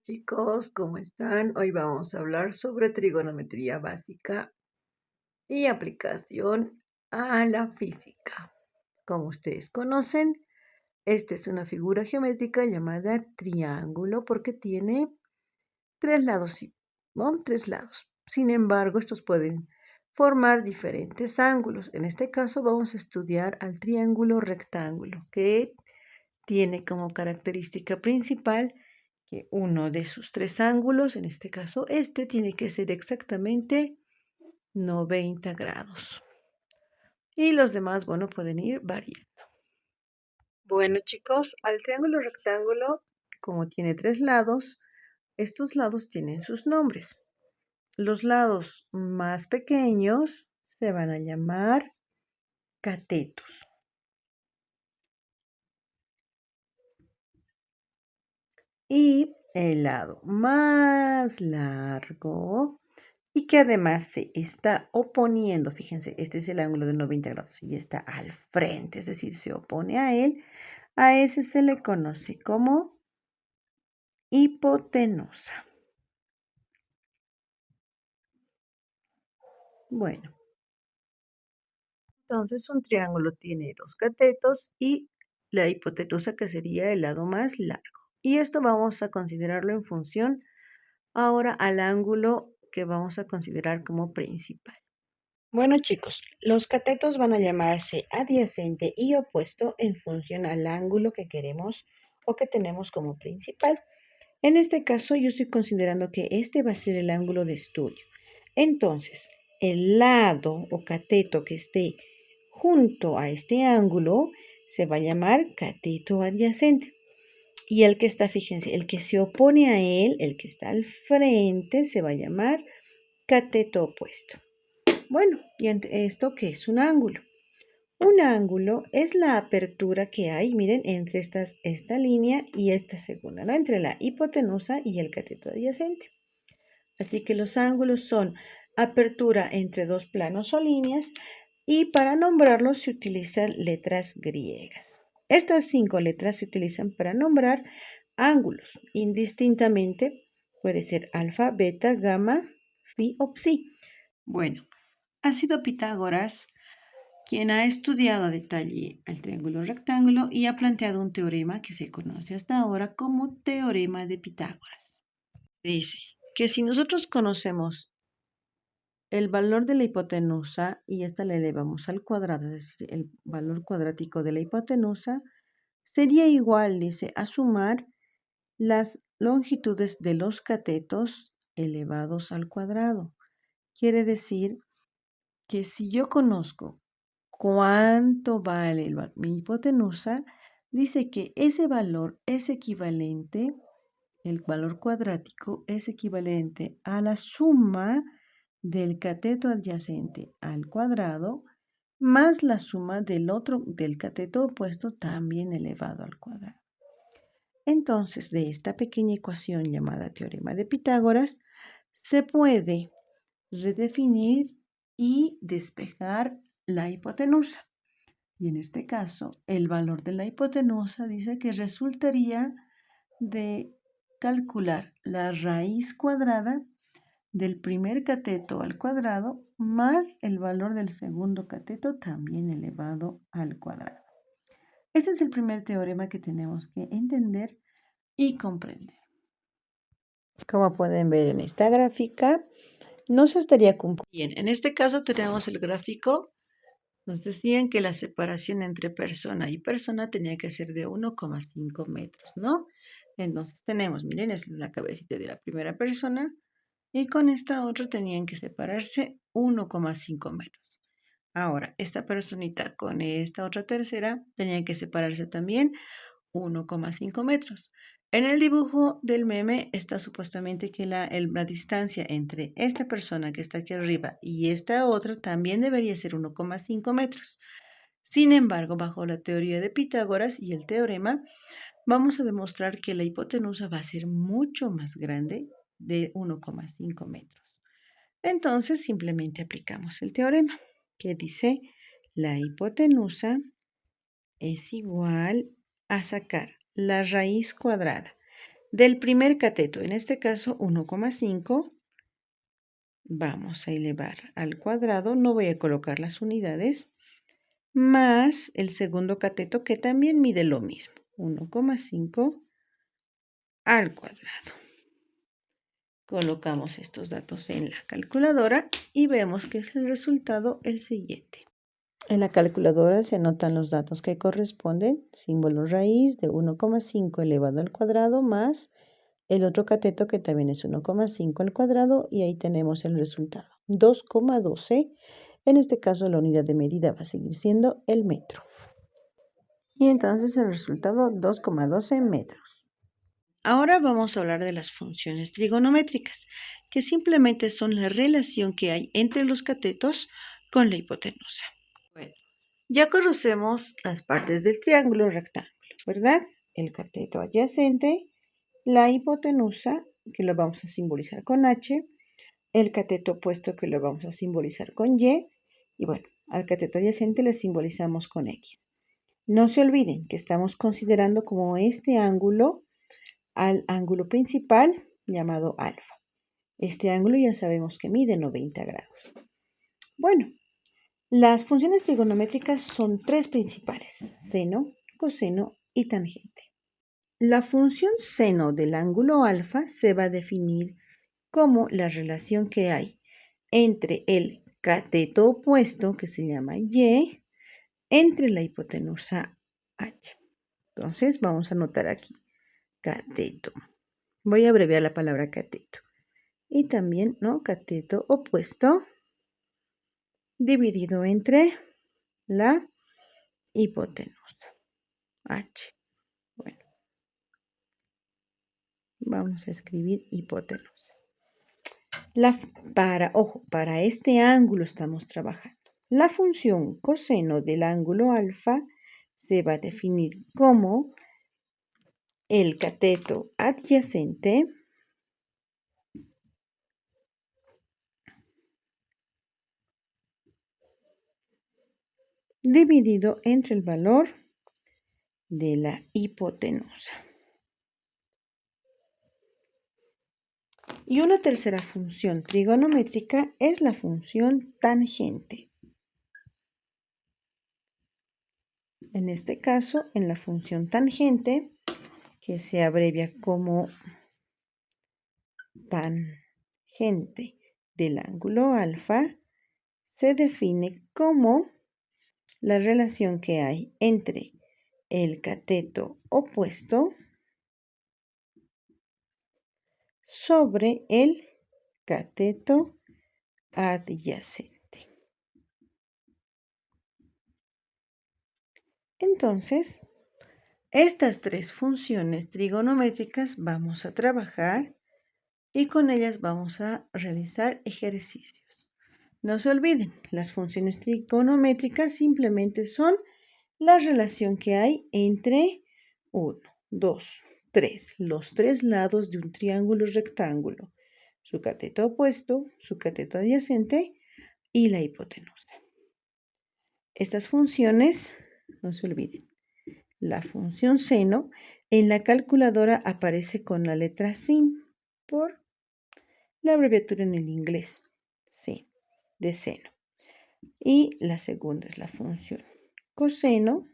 Chicos, ¿cómo están? Hoy vamos a hablar sobre trigonometría básica y aplicación a la física. Como ustedes conocen, esta es una figura geométrica llamada triángulo porque tiene tres lados, ¿no? Tres lados. Sin embargo, estos pueden formar diferentes ángulos. En este caso vamos a estudiar al triángulo rectángulo, que tiene como característica principal que uno de sus tres ángulos, en este caso este, tiene que ser exactamente 90 grados. Y los demás, bueno, pueden ir variando. Bueno, chicos, al triángulo rectángulo, como tiene tres lados, estos lados tienen sus nombres. Los lados más pequeños se van a llamar catetos. Y el lado más largo y que además se está oponiendo, fíjense, este es el ángulo de 90 grados y está al frente, es decir, se opone a él, a ese se le conoce como hipotenusa. Bueno, entonces un triángulo tiene dos catetos y la hipotenusa que sería el lado más largo. Y esto vamos a considerarlo en función ahora al ángulo que vamos a considerar como principal. Bueno, chicos, los catetos van a llamarse adyacente y opuesto en función al ángulo que queremos o que tenemos como principal. En este caso, yo estoy considerando que este va a ser el ángulo de estudio. Entonces, el lado o cateto que esté junto a este ángulo se va a llamar cateto adyacente. Y el que está, fíjense, el que se opone a él, el que está al frente, se va a llamar cateto opuesto. Bueno, ¿y esto qué es un ángulo? Un ángulo es la apertura que hay, miren, entre esta línea y esta segunda, ¿no? Entre la hipotenusa y el cateto adyacente. Así que los ángulos son apertura entre dos planos o líneas y para nombrarlos se utilizan letras griegas. Estas 5 letras se utilizan para nombrar ángulos indistintamente. Puede ser alfa, beta, gamma, phi o psi. Bueno, ha sido Pitágoras quien ha estudiado a detalle el triángulo rectángulo y ha planteado un teorema que se conoce hasta ahora como teorema de Pitágoras. Dice que si nosotros conocemos el valor de la hipotenusa y esta la elevamos al cuadrado, es decir, el valor cuadrático de la hipotenusa, sería igual, dice, a sumar las longitudes de los catetos elevados al cuadrado. Quiere decir que si yo conozco cuánto vale mi hipotenusa, dice que ese valor es equivalente, el valor cuadrático es equivalente a la suma del cateto adyacente al cuadrado más la suma del cateto opuesto también elevado al cuadrado. Entonces, de esta pequeña ecuación llamada teorema de Pitágoras, se puede redefinir y despejar la hipotenusa. Y en este caso, el valor de la hipotenusa dice que resultaría de calcular la raíz cuadrada del primer cateto al cuadrado más el valor del segundo cateto también elevado al cuadrado. Este es el primer teorema que tenemos que entender y comprender. Como pueden ver en esta gráfica, no se estaría cumpliendo. Bien, en este caso tenemos el gráfico. Nos decían que la separación entre persona y persona tenía que ser de 1,5 metros, ¿no? Entonces tenemos, miren, esta es la cabecita de la primera persona y con esta otra tenían que separarse 1,5 metros. Ahora, esta personita con esta otra tercera tenían que separarse también 1,5 metros. En el dibujo del meme está supuestamente que la distancia entre esta persona que está aquí arriba y esta otra también debería ser 1,5 metros. Sin embargo, bajo la teoría de Pitágoras y el teorema, vamos a demostrar que la hipotenusa va a ser mucho más grande de 1,5 metros. Entonces, simplemente aplicamos el teorema que dice la hipotenusa es igual a sacar la raíz cuadrada del primer cateto, en este caso 1,5, vamos a elevar al cuadrado, no voy a colocar las unidades, más el segundo cateto que también mide lo mismo, 1,5 al cuadrado. Colocamos estos datos en la calculadora y vemos que es el resultado el siguiente. En la calculadora se anotan los datos que corresponden, símbolo raíz de 1,5 elevado al cuadrado más el otro cateto que también es 1,5 al cuadrado y ahí tenemos el resultado, 2,12. En este caso la unidad de medida va a seguir siendo el metro. Y entonces el resultado 2,12 metros. Ahora vamos a hablar de las funciones trigonométricas, que simplemente son la relación que hay entre los catetos con la hipotenusa. Bueno, ya conocemos las partes del triángulo rectángulo, ¿verdad? El cateto adyacente, la hipotenusa, que lo vamos a simbolizar con H, el cateto opuesto, que lo vamos a simbolizar con y bueno, al cateto adyacente le simbolizamos con X. No se olviden que estamos considerando como este ángulo al ángulo principal llamado alfa. Este ángulo ya sabemos que mide 90 grados. Bueno, las funciones trigonométricas son tres principales: seno, coseno y tangente. La función seno del ángulo alfa se va a definir como la relación que hay entre el cateto opuesto, que se llama Y, entre la hipotenusa H. Entonces vamos a anotar aquí cateto. Voy a abreviar la palabra cateto. Y también, ¿no? Cateto opuesto dividido entre la hipotenusa H. Bueno, vamos a escribir hipotenusa. Para este ángulo estamos trabajando. La función coseno del ángulo alfa se va a definir como el cateto adyacente dividido entre el valor de la hipotenusa. Y una tercera función trigonométrica es la función tangente. En este caso, en la función tangente, que se abrevia como tangente del ángulo alfa, se define como la relación que hay entre el cateto opuesto sobre el cateto adyacente. Entonces, estas tres funciones trigonométricas vamos a trabajar y con ellas vamos a realizar ejercicios. No se olviden, las funciones trigonométricas simplemente son la relación que hay entre 1, 2, 3, los tres lados de un triángulo rectángulo, su cateto opuesto, su cateto adyacente y la hipotenusa. Estas funciones, no se olviden, la función seno en la calculadora aparece con la letra sin por la abreviatura en el inglés, sí, de seno. Y la segunda es la función coseno,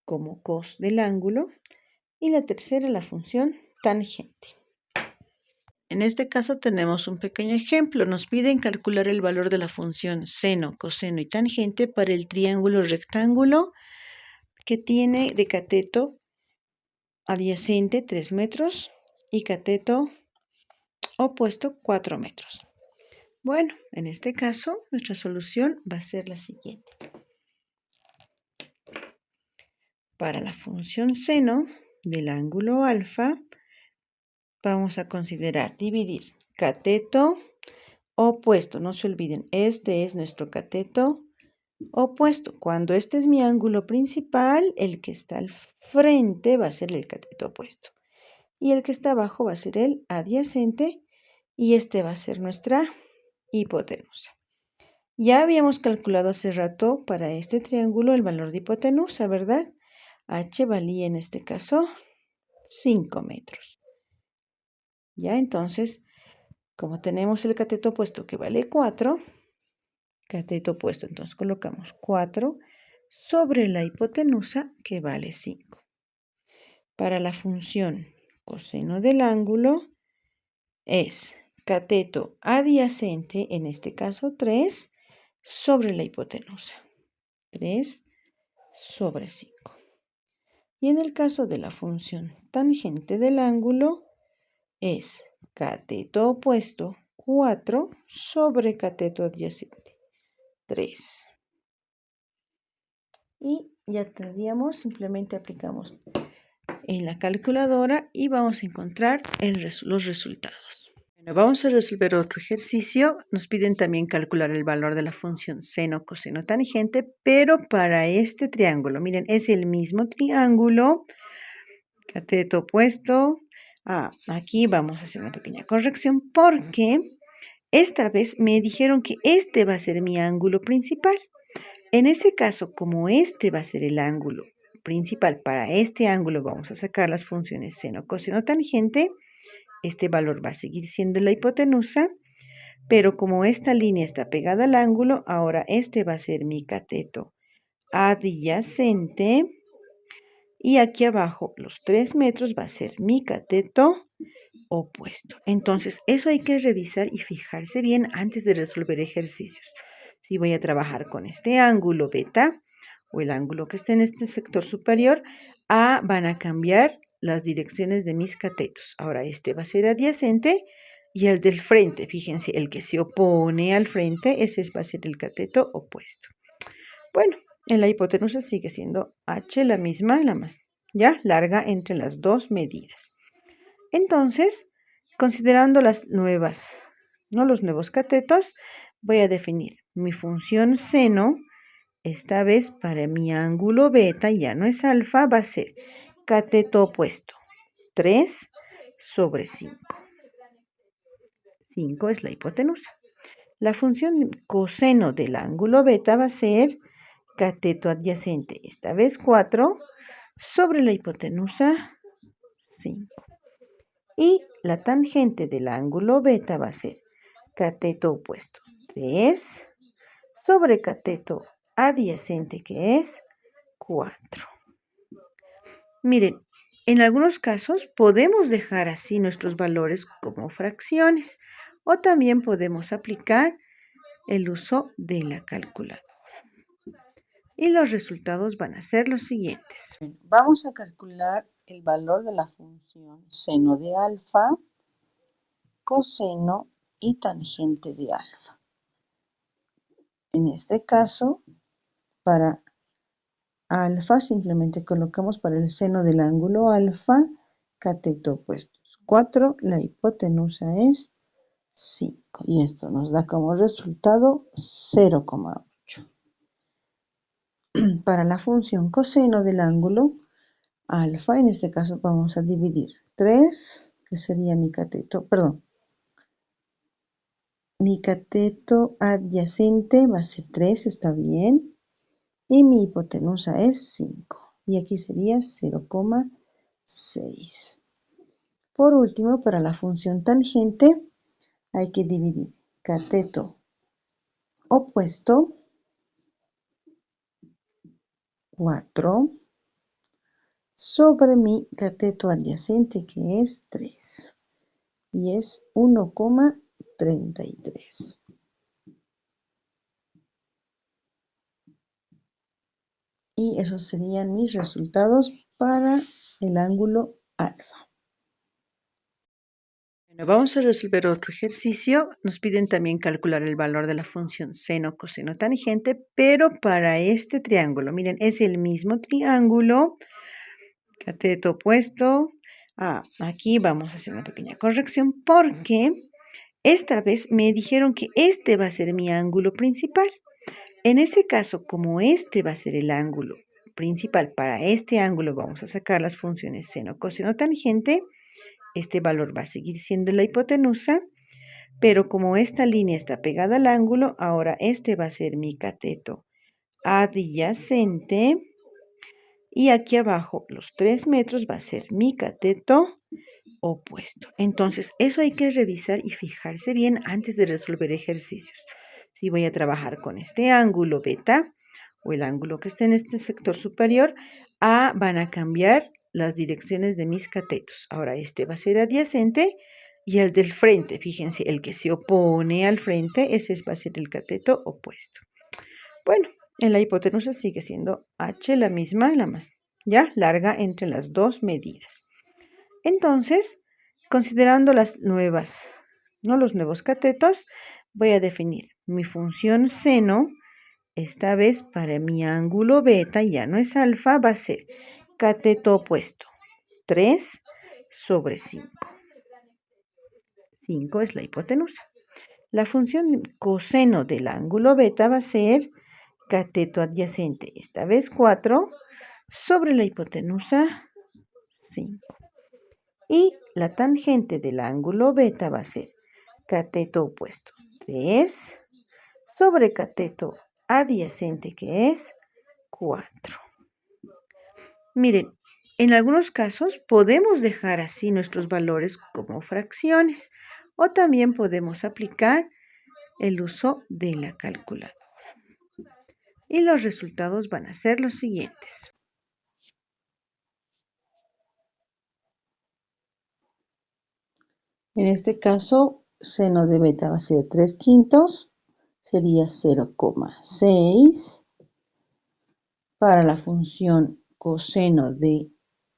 como cos del ángulo, y la tercera la función tangente. En este caso tenemos un pequeño ejemplo. Nos piden calcular el valor de la función seno, coseno y tangente para el triángulo rectángulo que tiene de cateto adyacente 3 metros y cateto opuesto 4 metros. Bueno, en este caso nuestra solución va a ser la siguiente. Para la función seno del ángulo alfa, vamos a considerar dividir cateto opuesto. No se olviden, este es nuestro cateto opuesto. Cuando este es mi ángulo principal, el que está al frente va a ser el cateto opuesto. Y el que está abajo va a ser el adyacente. Y este va a ser nuestra hipotenusa. Ya habíamos calculado hace rato para este triángulo el valor de hipotenusa, ¿verdad? H valía en este caso 5 metros. Ya, entonces, como tenemos el cateto opuesto que vale 4, cateto opuesto, entonces colocamos 4 sobre la hipotenusa que vale 5. Para la función coseno del ángulo es cateto adyacente, en este caso 3, sobre la hipotenusa. 3 sobre 5. Y en el caso de la función tangente del ángulo es cateto opuesto 4 sobre cateto adyacente 3. Y ya tendríamos, simplemente aplicamos en la calculadora y vamos a encontrar los resultados. Bueno, vamos a resolver otro ejercicio. Nos piden también calcular el valor de la función seno, coseno, tangente, pero para este triángulo. Miren, es el mismo triángulo, cateto opuesto. Aquí vamos a hacer una pequeña corrección porque esta vez me dijeron que este va a ser mi ángulo principal. En ese caso, como este va a ser el ángulo principal, para este ángulo vamos a sacar las funciones seno, coseno, tangente. Este valor va a seguir siendo la hipotenusa, pero como esta línea está pegada al ángulo, ahora este va a ser mi cateto adyacente. Y aquí abajo, los 3 metros va a ser mi cateto opuesto. Entonces, eso hay que revisar y fijarse bien antes de resolver ejercicios. Si voy a trabajar con este ángulo beta o el ángulo que esté en este sector superior, van a cambiar las direcciones de mis catetos. Ahora este va a ser adyacente y el del frente, fíjense, el que se opone al frente, ese va a ser el cateto opuesto. Bueno, en la hipotenusa sigue siendo h la misma, la más ya larga entre las dos medidas. Entonces, considerando los nuevos catetos, voy a definir mi función seno. Esta vez para mi ángulo beta, ya no es alfa, va a ser cateto opuesto 3 sobre 5. 5 es la hipotenusa. La función coseno del ángulo beta va a ser cateto adyacente, esta vez 4 sobre la hipotenusa 5. Y la tangente del ángulo beta va a ser cateto opuesto 3 sobre cateto adyacente, que es 4. Miren, en algunos casos podemos dejar así nuestros valores como fracciones o también podemos aplicar el uso de la calculadora. Y los resultados van a ser los siguientes. Vamos a calcular el valor de la función seno de alfa, coseno y tangente de alfa. En este caso, para alfa simplemente colocamos para el seno del ángulo alfa, cateto opuestos 4, la hipotenusa es 5 y esto nos da como resultado 0,8. Para la función coseno del ángulo alfa, en este caso vamos a dividir 3, que sería mi cateto adyacente va a ser 3, está bien, y mi hipotenusa es 5, y aquí sería 0,6. Por último, para la función tangente hay que dividir cateto opuesto 4 sobre mi cateto adyacente, que es 3, y es 1,33. Y esos serían mis resultados para el ángulo alfa. Bueno, vamos a resolver otro ejercicio. Nos piden también calcular el valor de la función seno, coseno, tangente, pero para este triángulo. Miren, es el mismo triángulo, cateto opuesto. Aquí vamos a hacer una pequeña corrección porque esta vez me dijeron que este va a ser mi ángulo principal. En ese caso, como este va a ser el ángulo principal, para este ángulo vamos a sacar las funciones seno, coseno, tangente. Este valor va a seguir siendo la hipotenusa, pero como esta línea está pegada al ángulo, ahora este va a ser mi cateto adyacente. Y aquí abajo, los 3 metros va a ser mi cateto opuesto. Entonces, eso hay que revisar y fijarse bien antes de resolver ejercicios. Si voy a trabajar con este ángulo beta o el ángulo que esté en este sector superior, van a cambiar las direcciones de mis catetos. Ahora este va a ser adyacente y el del frente, fíjense, el que se opone al frente, ese va a ser el cateto opuesto. Bueno, en la hipotenusa sigue siendo H la misma, la más ya larga entre las dos medidas. Entonces, considerando los nuevos catetos, voy a definir mi función seno. Esta vez para mi ángulo beta, ya no es alfa, va a ser cateto opuesto, 3 sobre 5. 5 es la hipotenusa. La función coseno del ángulo beta va a ser cateto adyacente, esta vez 4 sobre la hipotenusa 5. Y la tangente del ángulo beta va a ser cateto opuesto, 3 sobre cateto adyacente, que es 4. Miren, en algunos casos podemos dejar así nuestros valores como fracciones o también podemos aplicar el uso de la calculadora. Y los resultados van a ser los siguientes. En este caso, seno de beta va a ser 3/5, sería 0,6. Para la función coseno de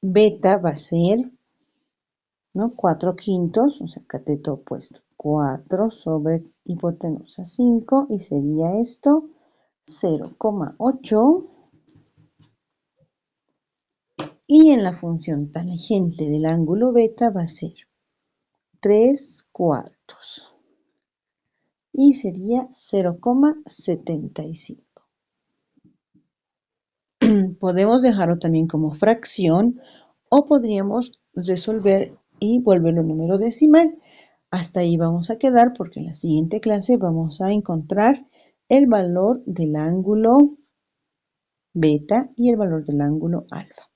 beta va a ser, ¿no?, 4/5, o sea, cateto opuesto, 4 sobre hipotenusa 5, y sería esto 0,8. Y en la función tangente del ángulo beta va a ser 3/4 y sería 0,75. Podemos dejarlo también como fracción o podríamos resolver y volverlo número decimal. Hasta ahí vamos a quedar porque en la siguiente clase vamos a encontrar el valor del ángulo beta y el valor del ángulo alfa.